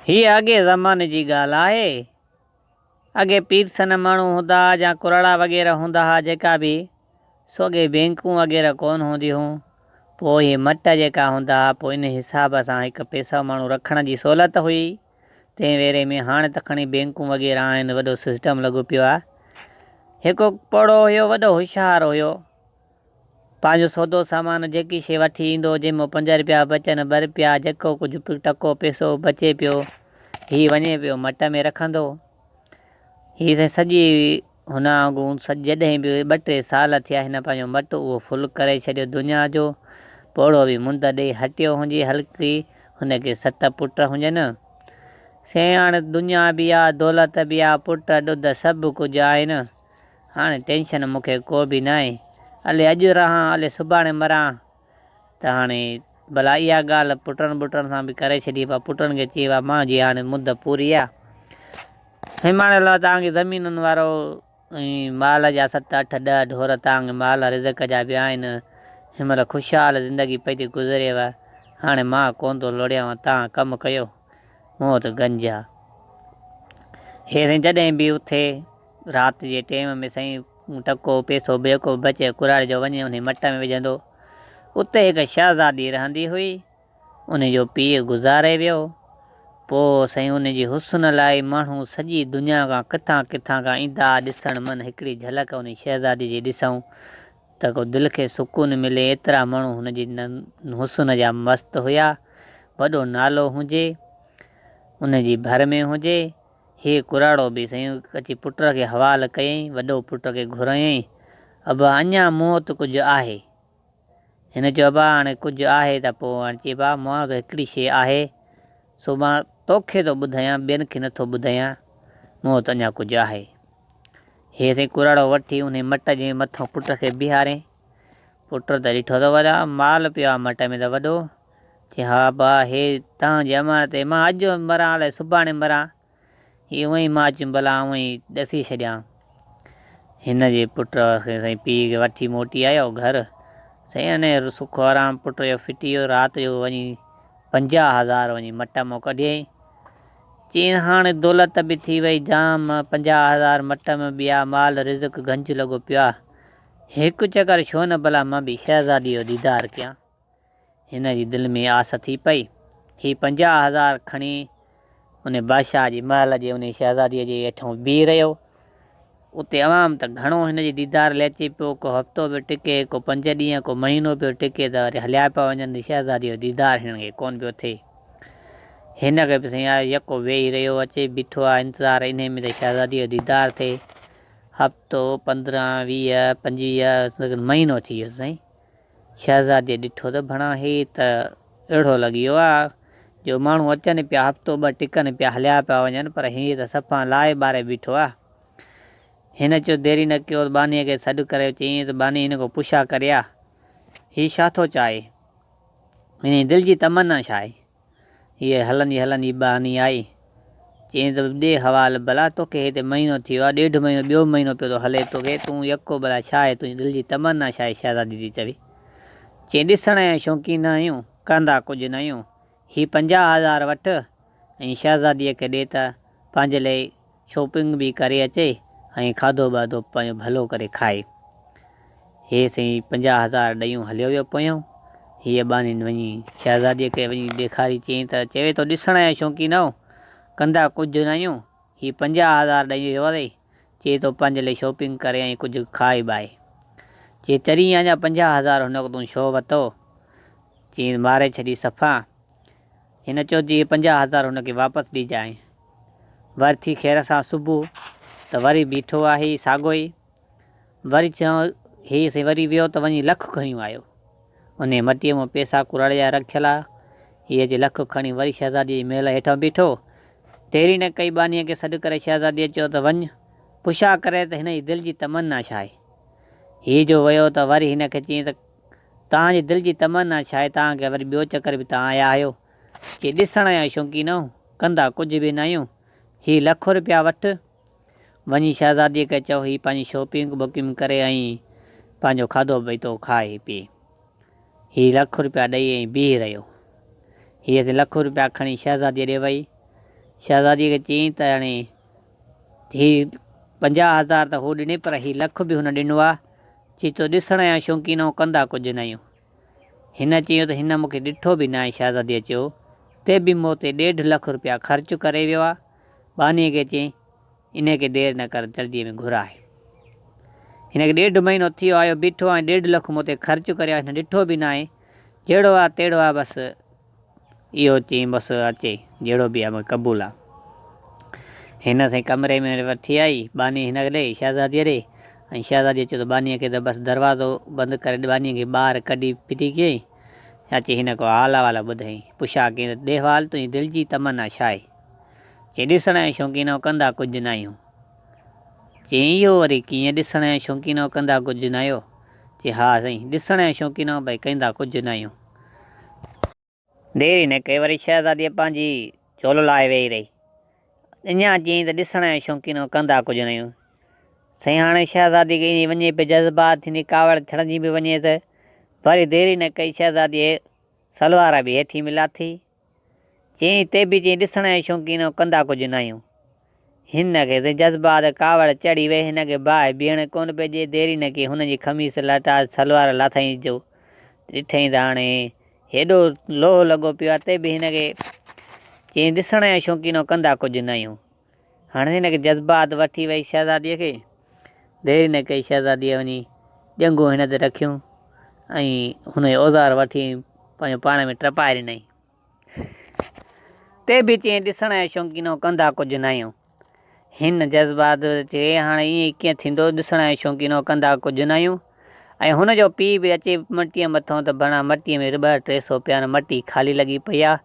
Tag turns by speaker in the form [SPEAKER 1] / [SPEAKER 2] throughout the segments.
[SPEAKER 1] ही अॻे ज़माने जी ॻाल्हि आहे। अॻे पीरसन माण्हू हूंदा या कुराड़ा वग़ैरह हूंदा हुआ जेका बि, सो अॻे बैंकूं वग़ैरह कोन हूंदियूं हुयूं। पोइ इहे मट जेका हूंदा हुआ, पोइ इन हिसाब सां हिकु पैसा माण्हू रखण जी सहूलियत हुई। तंहिं वेरे में हाणे त खणी बैंकूं वग़ैरह आहिनि, वॾो सिस्टम लॻो पियो आहे। हिकु पोड़ो हुयो, वॾो होशियारु हुयो। पंहिंजो सौदो सामान जेकी शइ वठी ईंदो, जंहिंमें 5 रुपया बचनि, 2 रुपया, जेको कुझु टको पैसो बचे पियो, हीअ वञे पियो मट में रखंदो। हीअ सॼी हुन वांगुरु जॾहिं बि 2-3 साल थिया हिन पंहिंजो मट उहो फुल करे छॾियो दुनिया जो। पोड़ो बि मुंद ॾेई हटियो हुजे हल्की, हुनखे 7 पुट हुजनि। सियाण दुनिया बि आहे, दौलत बि आहे, पुट ॾुध सभु कुझु आहिनि। हाणे टेंशन मूंखे को बि न आहे। हले अॼु रहां, हले सुभाणे मरां। त हाणे भला इहा ॻाल्हि पुटनि सां बि करे छॾी। पर पुटनि खे चई मां जी हाणे मुद पूरी आहे। हिनमहिल तव्हांखे ज़मीनुनि वारो माल जा 7-8 10 ढोर तव्हांखे माल रिज़क जा बि आहिनि। हिनमहिल ख़ुशहाल ज़िंदगी पई थी गुज़रेव। हाणे मां कोन थो लोड़ियांव, तव्हां कमु कयो, मूं वटि गंज आहे। हे साईं जॾहिं बि उथे राति जे टाइम में साईं टको पैसो ॿियो बचे कुराड़े जो वञे उन मट में विझंदो। उते हिकु शहज़ादी रहंदी हुई, उनजो पीउ गुज़ारे वियो। पोइ साईं उनजी हुस्न लाइ माण्हू सॼी दुनिया खां किथां किथां खां ईंदा ॾिसण। मन हिकिड़ी झलक उन शहज़ादी जी ॾिसूं त को दिलि खे सुकून मिले। एतिरा माण्हू हुनजी हुस्न जा मस्तु हुया। वॾो नालो हुजे, उनजी भर में हुजे। हे कुराड़ो बि साईं अची पुट खे हवालु कयईं, वॾो पुट खे घुरायईं, अबा अञा मूं वटि कुझु आहे। हिन चयो अबा हाणे कुझु आहे त पोइ हाणे चई बा मां त हिकिड़ी शइ आहे, सो मां तोखे थो ॿुधायां, ॿियनि खे नथो ॿुधायां, मूं वटि अञा कुझु आहे। हे साईं कुराड़ो वठी उन मट जे मथां पुट खे बीहारे। पुट त ॾिठो त वॾा माल पियो आहे मट में त वॾो। चई हा बा हे तव्हांजी अमानत मां अॼु मरां अलाए सुभाणे मरां। हीअ उअं ई मां अची भला उअं ई ॾसी छॾियां। हिन जे पुट खे साईं पीउ खे वठी मोटी आयो घर। साईं अने सुखु आराम पुट जो फिटी वियो। राति जो वञी 50,000 वञी मट मां कढियईं। चई हाणे दौलत बि थी वई जाम, 50,000 मट में ॿिया माल रिज़क गंज लॻो पियो आहे। हिकु चकर छो न भला मां बि शहज़ादी जो दीदार कयां। हिन जी दिलि में आस थी पई। ही 50,000 खणी उन बादशाह जी महल जे उन शहज़ादीअ जे हेठों बीह रहियो। उते आवाम त घणो हिन जी दीदार लाइ अचे पियो। को हफ़्तो पियो टिके, को 5 ॾींहं, को महीनो पियो टिके त वरी हलिया पिया वञनि। शहज़ादीअ जो दीदार हिन खे कोन पियो थिए। हिन खे बि साईं यको वेही रहियो, अचे बीठो आहे इंतज़ारु इन में त शहज़ादीअ जो दीदार थिए। हफ़्तो, 15, 20, 25 महीनो थी वियो साईं। शहज़ादीअ ॾिठो त भणा हे त अहिड़ो लॻी वियो आहे जो माण्हू अचनि पिया, हफ़्तो 2 टिकनि पिया, हलिया पिया वञनि, पर हीअ त सफ़ा लाहे ॿारे बीठो आहे। हिन चयो देरी न कयो, बानीअ खे सॾु करे चयईं त बानी हिन खां पुछा करिया हीअ छा थो चाहे, हिन जी दिलि जी तमना छा आहे। हीअ हलंदी हलंदी बानी आई। चयईं त ॾे हवालु भला, तोखे हिते महीनो थी वियो आहे, 1.5 महीनो, ॿियो महीनो पियो थो हले तोखे, तूं यको भला छा आहे, तुंहिंजी दिलि जी तमना छा आहे। शहज़ादी थी चवे। चई ॾिसण जा शौक़ीन न आहियूं, कंदा कुझु न आहियूं। हीअ 50,000 वठि ऐं शहज़ादीअ खे ॾे त पंहिंजे लाइ शॉपिंग बि करे अचे ऐं खाधो वाधो पंहिंजो भलो करे खाए। हे साईं 50,000 ॾेयूं हलियो वियो पोयां। हीअ बानी वञी शहज़ादीअ खे वञी ॾेखारी। चयईं त चवे थो ॾिसण जा शौक़ीन आहियो, कंदा कुझु न आहियूं। हीअ 50,000 ॾेई वियो आहे, चए थो पंहिंजे लाइ शॉपिंग करे ऐं कुझु खाए बाए। चई चरी अञा 50,000 हुन खां तूं छो वरितो। चई मारे छॾी सफ़ा। हिन चयो जी 50,000 हुनखे वापसि ॾिजांइ। वरी थी ख़ैर सां सुबुह त वरी बीठो आहे साॻो ई। वरी चयो हीअ साईं वरी वियो त वञी लख खणी आयो। उन मटीअ मां पैसा कुराड़े जा रखियल आहे। हीअ जे लख खणी वरी शहज़ादीअ जी महल हेठां बीठो। देरी न कई, बानीअ खे सॾु करे शहज़ादीअ चयो त वञ पुछा करे त हिन जी दिलि जी तमना छा आहे। हीअ जो वियो त वरी हिन खे चयईं त तव्हांजी दिलि जी तमना छा आहे, तव्हांखे वरी ॿियो चकर बि तव्हां आया आहियो। चई ॾिसण जा शौक़ीन आहियूं, कंदा कुझु बि न आहियूं। हीअ ₹1 रुपया वठि, वञी शहज़ादीअ खे चयो हीअ पंहिंजी शॉपिंग बुकिंग करे ऐं पंहिंजो खाधो पीतो खाए पीए। हीअ ₹1 रुपया ॾेई ऐं बीह रहियो। हीअ ₹1 रुपया खणी शहज़ादीअ ॾे वई। शहज़ादीअ खे चयईं त हाणे हीउ 50,000 त हू ॾिने पर हीउ लख बि हुन ॾिनो आहे। चई तो ॾिसण जा शौक़ीन ऐं कंदा कुझु न आहियूं। हिन चयो त हिन मूंखे ॾिठो बि न आहे। शहज़ादीअ चयो ते बि मूं ते 1.5 लख रुपया ख़र्चु करे वियो आहे। बानीअ खे चयईं इनखे देरि न कर, जल्दीअ में घुराए। हिनखे 1.5 महीनो थी वियो आयो बीठो आहे, 1.5 लख मूं ते ख़र्चु करे हिन ॾिठो बि न आहे। जहिड़ो आहे तहिड़ो आहे, बसि इहो चयईं बसि अचे जहिड़ो बि आहे मूंखे क़बूल आहे। हिन सां कमरे में वठी आई बानी हिन ॾे शहज़ादीअ ॾे, ऐं शहज़ादीअ चयो त बानीअ खे त बसि दरवाज़ो बंदि करे बानीअ खे ॿाहिरि कढी फिटी कयईं। अचे हिन को हाल वाला ॿुधाई, पुछा कयईं त देवाल तुंहिंजी दिलि जी तमन्ना छा आहे? चई ॾिसण जा शौक़ीन कंदा कुझु न आहियूं। चई इहो वरी कीअं ॾिसण जा शौक़ीन कंदा कुझु न आहियो? चई हा साईं, ॾिसण जा शौक़ीन भई कंदा कुझु न आहियूं। देरि न कई वरी शहज़ादीअ पंहिंजी झोल लाहे वेही रही। अञा चयईं त ॾिसण जा शौक़ीन कंदा कुझु न आहियूं। साईं हाणे शहज़ादी खे ईअं वञे पे जज़्बात थींदी, कावड़ छड़ंदी बि वञे त वरी देरि न कई शहज़ादीअ सलवार बि हेठि में लाथी। चयईं ते बि चयईं ॾिसण जा शौक़ीन कंदा कुझु न आहियूं। हिन खे त जज़्बात कावड़ चढ़ी वई, हिन खे बाहि बीहण कोन पइजे। देरि न कई हुनजी खमीस लटा सलवार लाथईं जो ॾिठईं त हाणे हेॾो लोहो लॻो पियो आहे। ते बि हिनखे चयईं ॾिसण जा शौक़ीन कंदा कुझु न आहियूं। हाणे हिनखे जज़्बात वठी वई शहज़ादीअ खे। देरि न कई शहज़ादीअ वञी ॼंगूं हिन ते रखियूं ऐं हुनजो औज़ार वठी पंहिंजो पाण में टपाए ॾिनई। ते बि चयईं ॾिसण जा शौक़ीन कंदा कुझु न आहियूं। हिन जज़्बात चए हाणे ईअं कीअं थींदो, ॾिसण जा शौक़ीन कंदा कुझु न आहियूं। ऐं हुनजो पीउ बि अचे मटीअ मथां त भणा मटीअ में 200-300 पिया मटी ख़ाली लॻी पई आहे।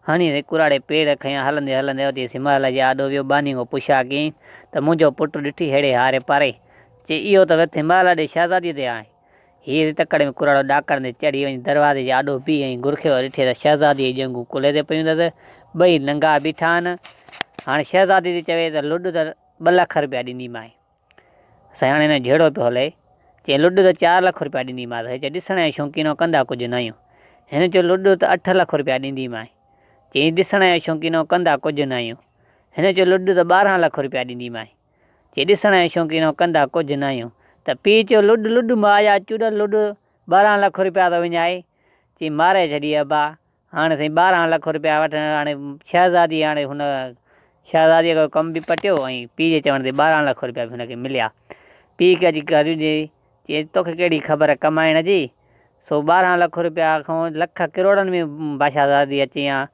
[SPEAKER 1] हणी कुराड़े पेर खयां हलंदे हलंदे अची हिमालय जे आॾो वियो। बानी को पुछा कयईं त मुंहिंजो पुटु ॾिठी हेड़े हारे पारे। चई इहो त हिमालय ॾे शहज़ादीअ ते आहे। हीअ तकड़े में कुराड़ो ॾाकण ते चढ़ी वञी दरवाज़े जे आॾो बीह ऐं घुरखियो ॾिठे त शहज़ादीअ जी ॼंगूं कुल्हे ते पियूं अथसि, ॿई नंगा बीठा आहिनि। हाणे शहज़ादी थी चवे त लुॾ त 2 लख रुपया ॾींदीमांइ। साईं हाणे हिन जहिड़ो पियो हले। चई लुॾ त 4 लख रुपया ॾींदीमांसि। चई ॾिसण जा शौक़ीन कंदा कुझु न आहियूं। हिन चयो लुॾ त 8 लख रुपया ॾींदीमांइ। चई ॾिसण जा शौक़ीन कंदा कुझु न आहियूं। हिन चयो लुॾ त 12 लख रुपया ॾींदीमांइ। चई ॾिसण जा शौक़ीन कंदा कुझु न आहियूं। त पीउ चयो लुॾ माया चुॾल लुॾ 12 लख रुपया त विञाए। चई मारे छॾी अबा। हाणे साईं 12 लख रुपया वठण हाणे शहज़ादी हाणे हुन शहज़ादीअ जो कमु बि पटियो ऐं पीउ जे चवण ते 12 लख रुपया बि हुनखे मिलिया। पीउ खे अॼु घर ॾे चई तोखे कहिड़ी ख़बर कमाइण जी, सो 12 लख रुपया खां लख किरोड़नि में शहज़ादी अची आहे।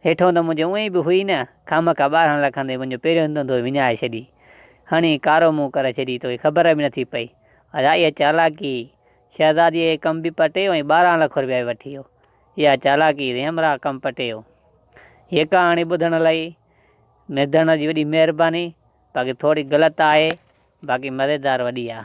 [SPEAKER 1] हेठों त मुंहिंजो उअं ई बि हुई न, खामखा 12 लखनि ते मुंहिंजो पहिरियों धंधो विञाए छॾी। हणी कारो मुंहुं करे छॾी, तोखे ख़बर बि नथी पई। इहा चालाकी शहज़ादीअ जे कमु बि पटियो ऐं 12 लख रुपया बि वठी वियो। इहा चालाकी हमरा कमु पटियो। हीअ कहाणी ॿुधण लाइ मिधण जी वॾी महिरबानी। बाक़ी थोरी ग़लति आहे, बाक़ी मज़ेदार वॾी आहे।